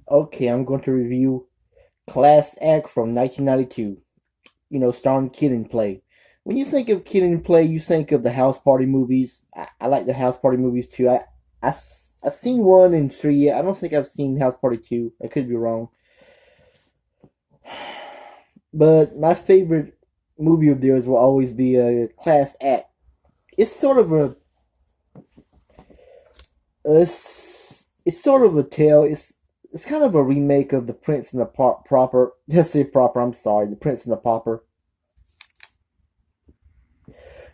Okay, I'm going to review Class Act from 1992. Starring Kid and Play. When you think of Kid and Play, you think of the House Party movies. I like the House Party movies too. I've seen one and three. I don't think I've seen House Party two. I could be wrong. But my favorite movie of theirs will always be a Class Act. It's sort of it's sort of a tale. It's kind of a remake of The Prince and the Proper. Just say proper. I'm sorry, The Prince and the Pauper.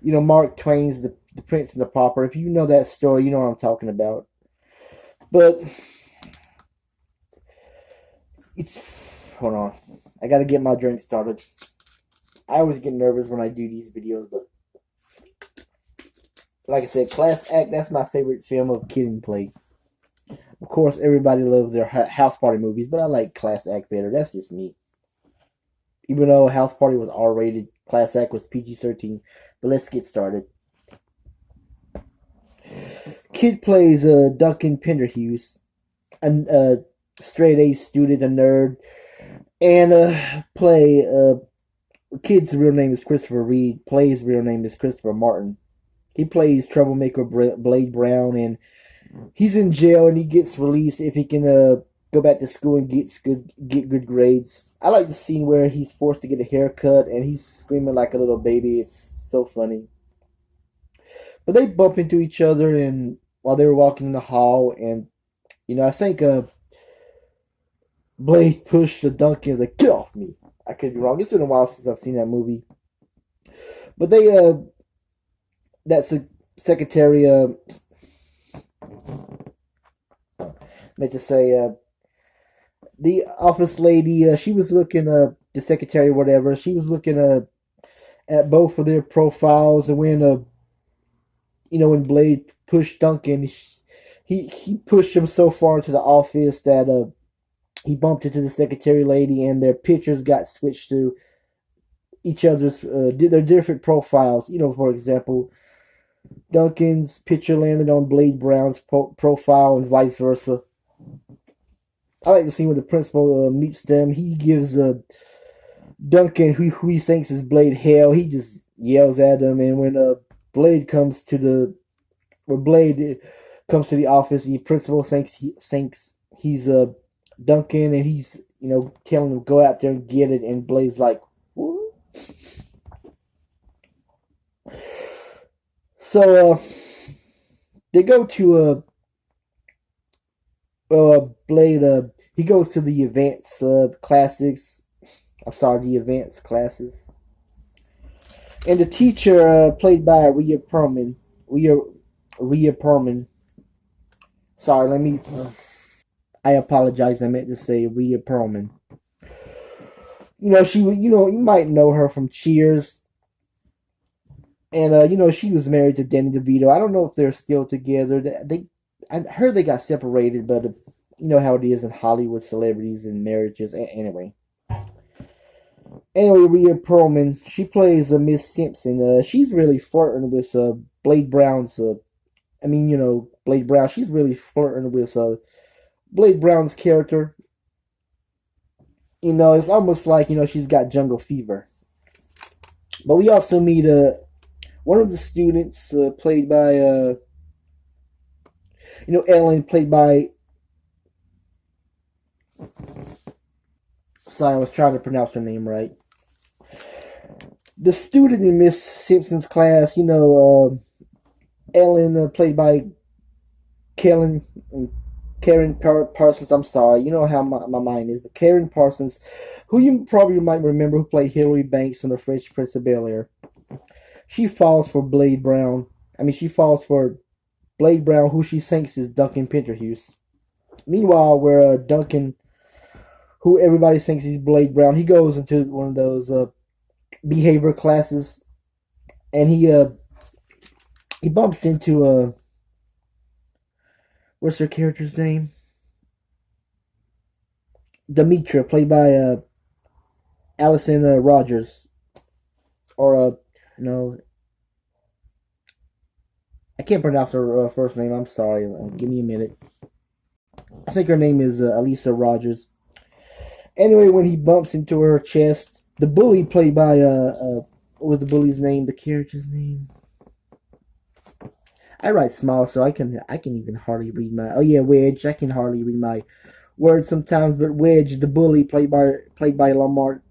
Mark Twain's the Prince and the Pauper. If you know that story, you know what I'm talking about. But it's hold on. I gotta get my drink started. I always get nervous when I do these videos, but like I said, Class Act, that's my favorite film of Kid and Play. Of course, everybody loves their House Party movies, but I like Class Act better. That's just me. Even though House Party was R rated, Class Act was PG-13. But let's get started. Kid plays Duncan Penderhughes, a straight A student, a nerd, and Kid's real name is Christopher Reed. Play's real name is Christopher Martin. He plays troublemaker Blade Brown, and he's in jail, and he gets released if he can go back to school and get good grades. I like the scene where he's forced to get a haircut, and he's screaming like a little baby. It's so funny. But they bump into each other, and while they were walking in the hall, and I think Blade pushed the Duncan and was like, "Get off me!" I could be wrong. It's been a while since I've seen that movie. But that's a secretary. Meant to say, the office lady. She was looking. The secretary, whatever. She was looking at both of their profiles, and when Blade pushed Duncan, he pushed him so far into the office that he bumped into the secretary lady, and their pictures got switched to each other's their different profiles. For example, Duncan's picture landed on Blade Brown's profile, and vice versa. I like the scene where the principal meets them. He gives Duncan, who he thinks is Blade, hell. He just yells at him, and when Blade comes to the where Blade comes to the office, the principal thinks he's Duncan, and he's telling him go out there and get it, and Blade's like, what? So they go to Blade. He goes to the advanced classics. I'm sorry, the advanced classes, and the teacher played by Rhea Perlman. Sorry, let me. I apologize. I meant to say Rhea Perlman. She. You might know her from Cheers, and she was married to Danny DeVito. I don't know if they're still together. I heard they got separated, but you know how it is in Hollywood celebrities and marriages. Anyway, Rhea Perlman, she plays Miss Simpson. She's really flirting with Blade Brown's. Blade Brown. She's really flirting with Blade Brown's character. It's almost like she's got jungle fever. But we also meet one of the students played by Ellen, played by. Sorry, I was trying to pronounce her name right. The student in Miss Simpson's class, Ellen, played by Karen Parsons. I'm sorry, you know how my mind is, but Karen Parsons, who you probably might remember, who played Hilary Banks in The Fresh Prince of Bel-Air. She falls for Blade Brown. She falls for Blade Brown, who she thinks is Duncan Penderhughes. Meanwhile, where Duncan, who everybody thinks he's Blade Brown, he goes into one of those behavior classes, and he bumps into what's her character's name? Demetra, played by Allison Rogers, or no, I can't pronounce her first name. I'm sorry. Give me a minute. I think her name is Elisa Rogers. Anyway, when he bumps into her chest, the bully played by what was the bully's name? The character's name? I write small, so I can even hardly read my. Oh yeah, Wedge. I can hardly read my words sometimes, but Wedge, the bully, played by Lamont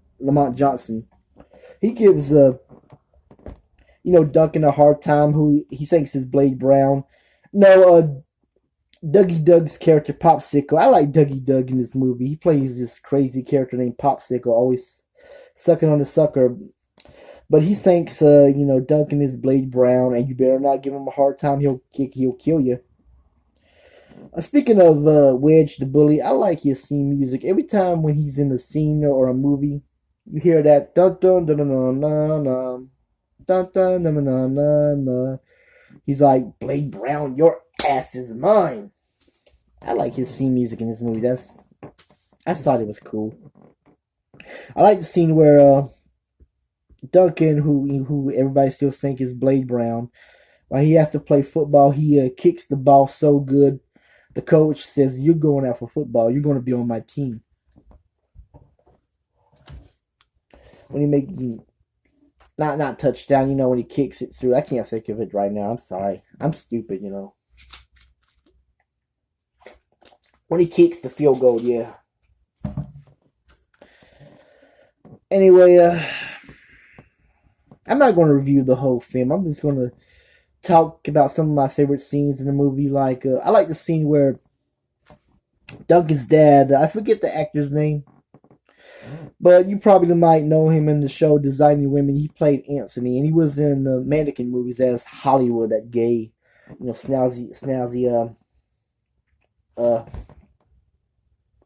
Johnson. He gives Duncan a hard time. Who he thinks is Blade Brown. No, Dougie Doug's character Popsicle. I like Dougie Doug in this movie. He plays this crazy character named Popsicle, always sucking on the sucker. But he thinks, Duncan is Blade Brown, and you better not give him a hard time. He'll kill you. Speaking of Wedge the bully, I like his scene music. Every time when he's in a scene or a movie, you hear that dun dun dun dun dun dun dun dun dun dun dun dun dun. He's like, Blade Brown, your ass is mine. I like his scene music in this movie. I thought it was cool. I like the scene where Duncan, who everybody still think is Blade Brown, while he has to play football, he kicks the ball so good. The coach says, "You're going out for football. You're going to be on my team." When he make not touchdown, when he kicks it through. I can't think of it right now. I'm sorry. I'm stupid. When he kicks the field goal, yeah. Anyway, I'm not going to review the whole film. I'm just going to talk about some of my favorite scenes in the movie. Like, I like the scene where Duncan's dad, I forget the actor's name, but you probably might know him in the show Designing Women. He played Anthony, and he was in the Mannequin movies as Hollywood, that gay, snazzy,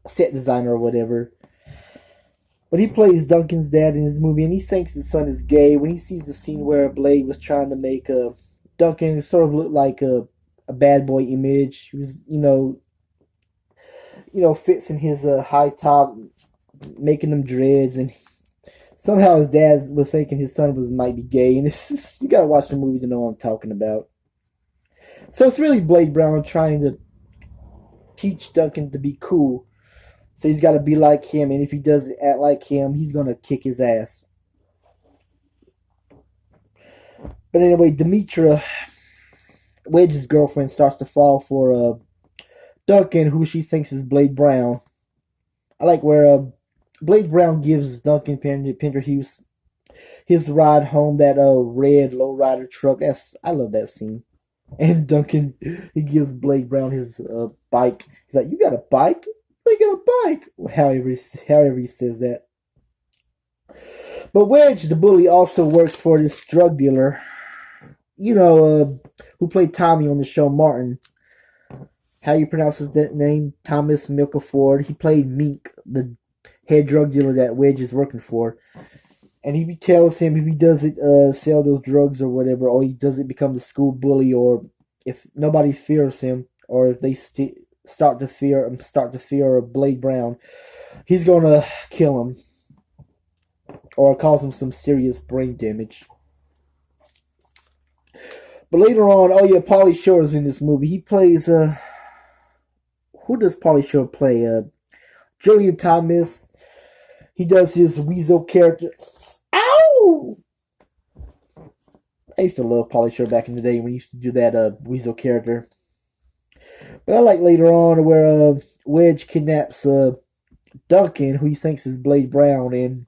set designer or whatever. But he plays Duncan's dad in his movie, and he thinks his son is gay. When he sees the scene where Blade was trying to make Duncan sort of look like a bad boy image, he was, fits in his high top, making them dreads, and somehow his dad was thinking his son might be gay, and it's just, you gotta watch the movie to know what I'm talking about. So it's really Blade Brown trying to teach Duncan to be cool. So he's got to be like him, and if he doesn't act like him, he's gonna kick his ass. But anyway, Demetra, Wedge's girlfriend, starts to fall for Duncan, who she thinks is Blade Brown. I like where Blade Brown gives Duncan Penderhughes his ride home, that red lowrider truck. I love that scene. And Duncan, he gives Blade Brown his bike. He's like, "You got a bike? I got a bike." However he says that. But Wedge, the bully, also works for this drug dealer, who played Tommy on the show Martin. How you pronounce his name? Thomas Milkaford. He played Mink, the head drug dealer that Wedge is working for. And he tells him if he doesn't sell those drugs or whatever, or he doesn't become the school bully, or if nobody fears him, or if they start to fear Blade Brown, he's gonna kill him or cause him some serious brain damage. But later on, oh yeah, Pauly Shore is in this movie. He plays who does Pauly Shore play? Julian Thomas. He does his Weasel character. Ow! I used to love Pauly Shore back in the day when he used to do that Weasel character. But I like later on where Wedge kidnaps Duncan, who he thinks is Blade Brown, and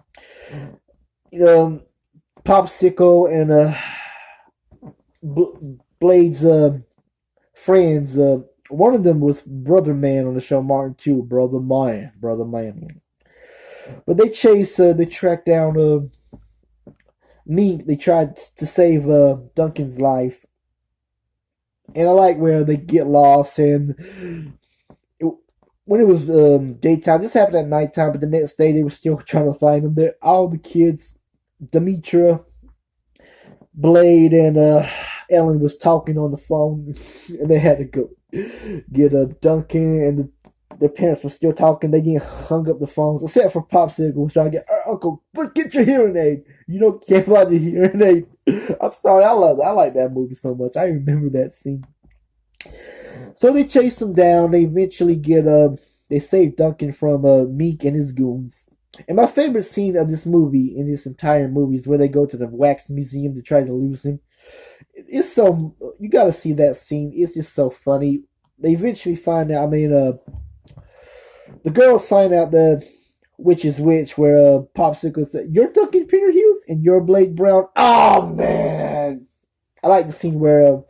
Popsicle and Blade's friends. One of them was Brother Man on the show Martin too. Brother Man. But they track down Mink. They tried to save Duncan's life. And I like where they get lost, and when it was daytime, this happened at nighttime, but the next day they were still trying to find them. All the kids, Demetra, Blade, and Ellen was talking on the phone, and they had to go get Duncan, and their parents were still talking. They didn't hung up the phones, except for Popsicle was trying to get Uncle, but get your hearing aid. Can't find your hearing aid. I'm sorry, I like that movie so much. I remember that scene. So they chase him down. They eventually get they save Duncan from Meek and his goons. And my favorite scene of this movie, in this entire movie, is where they go to the wax museum to try to lose him. It's so, you got to see that scene. It's just so funny. They eventually find out. I mean, the girls find out the which is which. Where Popsicle said, "You're Duncan Peter Hughes and you're Blade Brown." Oh man, I like the scene where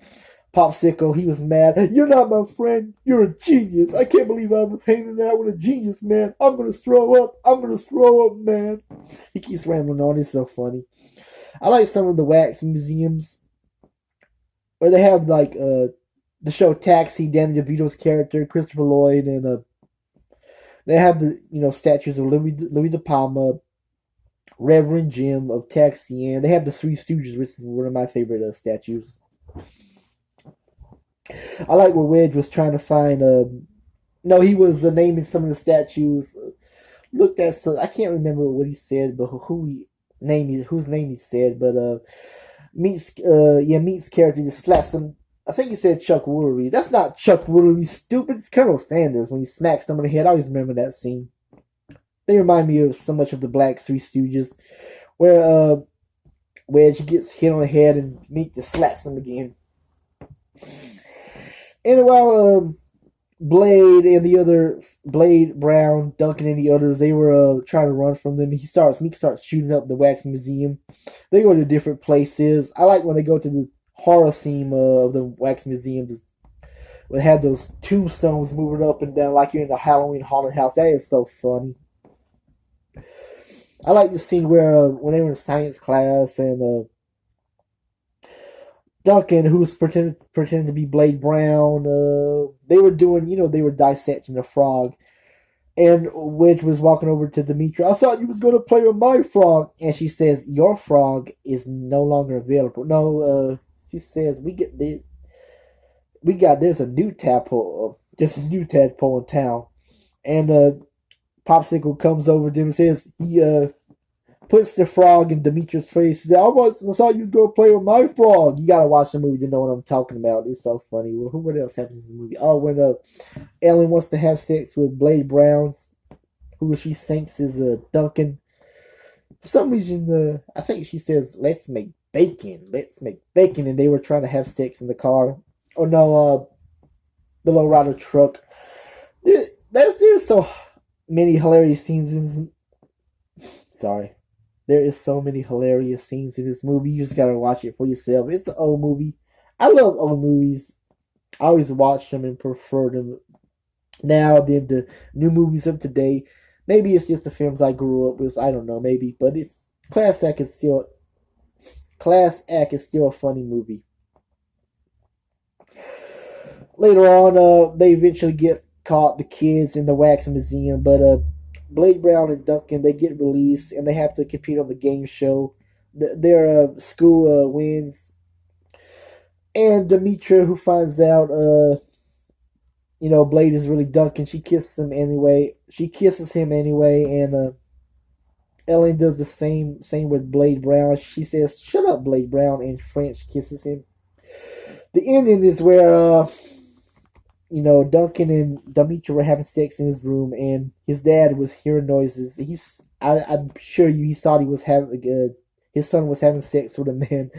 Popsicle, he was mad. "You're not my friend. You're a genius. I can't believe I was hanging out with a genius, man. I'm gonna throw up. I'm gonna throw up, man." He keeps rambling on. It's so funny. I like some of the wax museums where they have like the show Taxi, Danny DeVito's character, Christopher Lloyd, and they have the statues of Louis De Palma, Reverend Jim of Taxi, and they have the Three Stooges, which is one of my favorite statues. I like where Wedge was trying to find. No, he was naming some of the statues. Looked at, so I can't remember what he said, but whose name he said, but Meat's character just slaps him. I think he said Chuck Woolery. That's not Chuck Woolery, stupid. It's Colonel Sanders when he smacks him in the head. I always remember that scene. They remind me of so much of the Black Three Stooges, where Wedge gets hit on the head and Meat just slaps him again. And while Blade, Brown, Duncan, and the others, they were trying to run from them. Meek starts shooting up the wax museum. They go to different places. I like when they go to the horror theme of the wax museum. They have those tombstones moving up and down like you're in a Halloween haunted house. That is so funny. I like the scene where when they were in science class and Duncan, who's pretending to be Blade Brown, they were doing, they were dissecting a frog. And Wedge was walking over to Demetra. "I thought you was going to play with my frog." And she says, "Your frog is no longer available." No, she says, there's a new tadpole, there's a new tadpole in town. And Popsicle comes over to him and says, he puts the frog in Demetrius' face. He said, I thought you was going to play with my frog." You got to watch the movie to know what I'm talking about. It's so funny. Well, what else happens in the movie? Oh, when Ellen wants to have sex with Blade Brown's, who she thinks is Duncan. For some reason, I think she says, "Let's make bacon. Let's make bacon." And they were trying to have sex in the car. Oh, no, the lowrider truck. There's so many hilarious scenes in... Sorry. There is so many hilarious scenes in this movie. You just gotta watch it for yourself. It's an old movie. I love old movies. I always watch them and prefer them now than the new movies of today. Maybe it's just the films I grew up with. I don't know. Maybe, but it's Class Act is still a funny movie. Later on, they eventually get caught, the kids in the wax museum, but Blade Brown and Duncan, they get released and they have to compete on the game show. Their school wins, and Demetra, who finds out, Blade is really Duncan. She kisses him anyway. And Ellen does the same with Blade Brown. She says, "Shut up, Blade Brown," in French, kisses him. The ending is where Duncan and Demetra were having sex in his room, and his dad was hearing noises. I'm sure he thought his son was having sex with a man.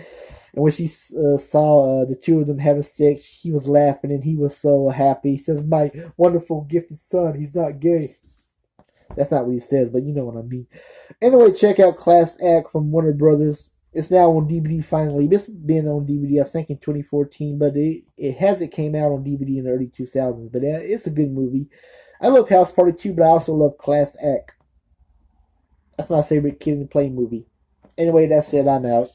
And when she saw the two of them having sex, he was laughing and he was so happy. He says, "My wonderful gifted son, he's not gay." That's not what he says, but you know what I mean. Anyway, check out Class Act from Warner Brothers. It's now on DVD finally. This has been on DVD, I think, in 2014, but it hasn't came out on DVD in the early 2000s. But it's a good movie. I love House Party 2, but I also love Class Act. That's my favorite Kid and Play movie. Anyway, that's it. I'm out.